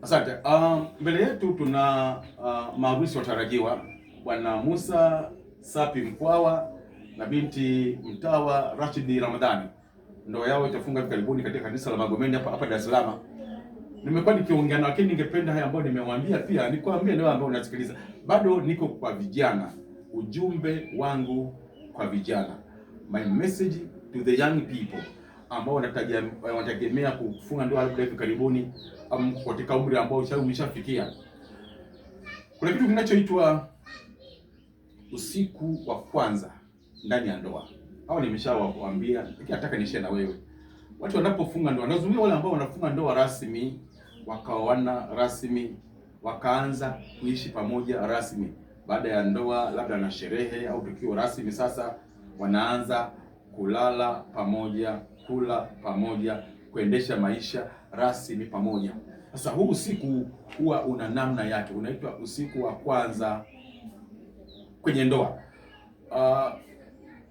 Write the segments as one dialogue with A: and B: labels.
A: Asante. Mbele yetu tuna maharusi watarajiwa, Bwana Musa Sapi Mkwawa na binti Mtawa Rashidi Ramadhani. Ndoa yao itafunga karibuni katika kanisa la Magomeni hapa Dar es Salaam. Nimekuwa nikiongea na, lakini ningependa haya ambayo nimemwambia pia nikwambie leo ambao unasikiliza. Bado niko kwa vijana. Ujumbe wangu kwa vijana. My message to the young people ambao wanategemea kufunga ndoa labda hivi karibuni katika umri ambao umeshafikia. Kuna kitu kinachoitwa usiku wa kwanza ndani ya ndoa. Hao nimeshawaambia, lakini nataka nishare na wewe. Watu wanapofunga ndoa, nazungumzia wale ambao wanafunga ndoa rasmi, wakaoana rasmi, wakaanza kuishi pamoja rasmi. Baada ya ndoa labda na sherehe au tukio rasmi, sasa wanaanza kulala pamoja, kula pamoja, kuendesha maisha rasmi pamoja. Sasa huu usiku huwa una namna yake, unaitwa usiku wa kwanza kwenye ndoa.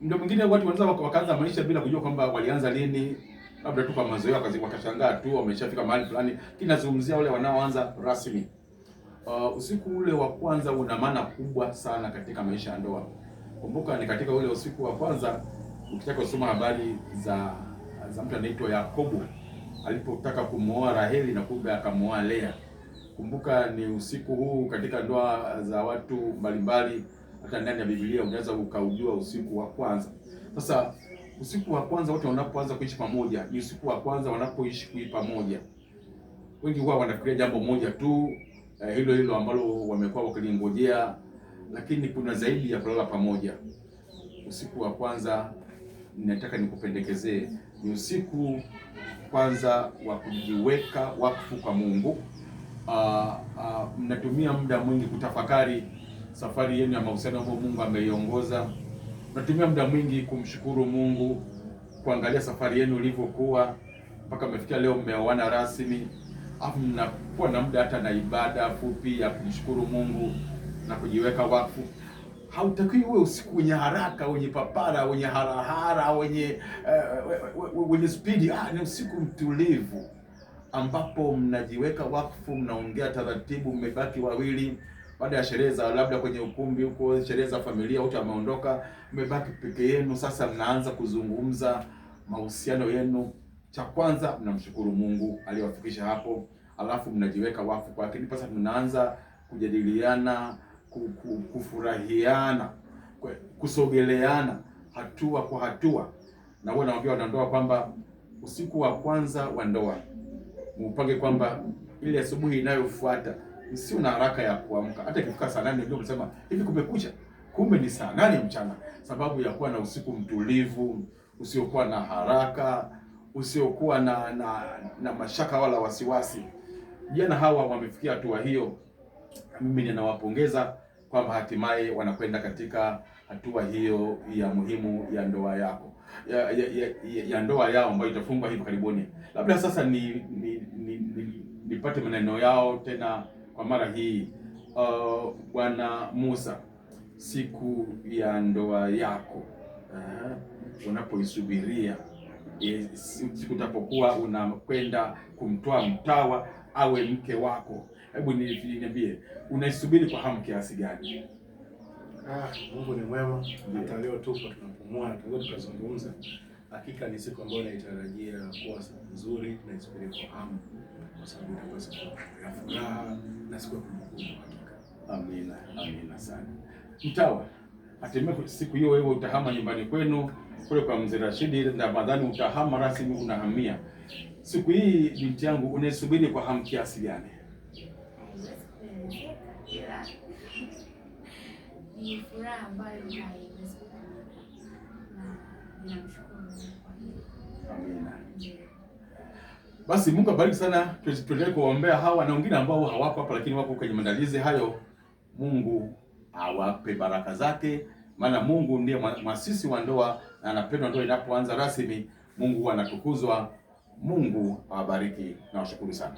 A: Ndio mwingine watu wanaweza wakaanza maisha bila kujua kwamba walianza lini, labda tu kwa mazoea wakashangaa tu wameshafika mahali fulani. Kinazungumzia wale wanaoanza rasmi. Usiku ule wa kwanza una maana kubwa sana katika maisha ya ndoa. Kumbuka ni katika ule usiku wa kwanza ukitaka kusoma habari za mtu anaitwa Yakobo alipotaka kumuoa Raheli na kumbe akamuoa Lea. Kumbuka ni usiku huu katika ndoa za watu mbalimbali, hata ndani ya Biblia unaweza ukaujua usiku wa kwanza. Sasa usiku wa kwanza watu wanapoanza kuishi pamoja, ni usiku wa kwanza wanapoishi pamoja. Wengi huwa wanafikiria jambo moja tu, hilo ambalo wamekuwa wakilingojea, lakini kuna zaidi ya kulala pamoja. Usiku wa kwanza ninataka nikupendekezee ni usiku kwanza wa kujiweka wakfu kwa Mungu. Mnatumia muda mwingi kutafakari safari yenu ya mahusiano ambayo Mungu ameiongoza. Mnatumia muda mwingi kumshukuru Mungu, kuangalia safari yenu ilivyokuwa mpaka mmefikia leo mmeoana rasmi. Alafu mnakuwa na muda hata na ibada fupi ya kumshukuru Mungu na kujiweka wakfu. Hautakiwi uwe usiku wenye haraka, wenye papara, wenye harahara, wenye spidi. Ni usiku mtulivu ambapo mnajiweka wakfu, mnaongea taratibu, mmebaki wawili. Baada ya sherehe za labda kwenye ukumbi huko, sherehe za familia, wote wameondoka, mmebaki peke yenu. Sasa mnaanza kuzungumza mahusiano yenu. Cha kwanza mnamshukuru Mungu aliyowafikisha hapo, alafu mnajiweka wakfu kwake. Ndipo sasa mnaanza kujadiliana, kufurahiana, kusogeleana hatua kwa hatua. Na wewe naambia wanandoa kwamba usiku wa kwanza wa ndoa mupange kwamba ile asubuhi inayofuata msio na haraka ya kuamka. Hata ikifika saa 8 ndio msema hivi kumekucha, kumbe ni saa 8 mchana. Sababu ya kuwa na usiku mtulivu, usiokuwa na haraka, usiokuwa na mashaka wala wasiwasi. Jana hawa wamefikia hatua hiyo. Mimi ninawapongeza kwamba hatimaye wanakwenda katika hatua hiyo ya muhimu ya ndoa yako, ya ndoa yao ambayo itafungwa hivi karibuni. Labda sasa nipate maneno yao tena kwa mara hii. Bwana Musa, siku ya ndoa yako unapoisubiria, siku utapokuwa unakwenda kumtoa Mtawa awe mke wako, hebu niambie unaisubiri kwa hamu kiasi gani?
B: Mungu ni mwema. Hata leo tupo tunapumua, tunazungumza. Hakika ni siku ambayo naitarajia kuwa nzuri, naisubiri kwa hamu kwa sababu itakuwa siku ya furaha na siku ya kumbukumbu.
A: Amina, amina sana. Mtawa, hatimaye siku hiyo wewe utahama nyumbani kwenu kule kwa Mzee Rashidi na Ramadhani, utahama rasmi, unahamia. Siku hii binti yangu unaisubiri kwa hamu kiasi gani?
C: Ni furaha ambayo haiwezi na ninamshukuru kwa hilo.
A: Amina. Basi Mungu abariki sana. Tuendelee kuombea hawa na wengine ambao hawako hapa lakini wako kwenye maandalizi hayo. Mungu awape baraka zake, maana Mungu ndiye mwasisi wa ndoa na anapenda ndoa inapoanza rasmi. Mungu anatukuzwa. Mungu awabariki na washukuru sana.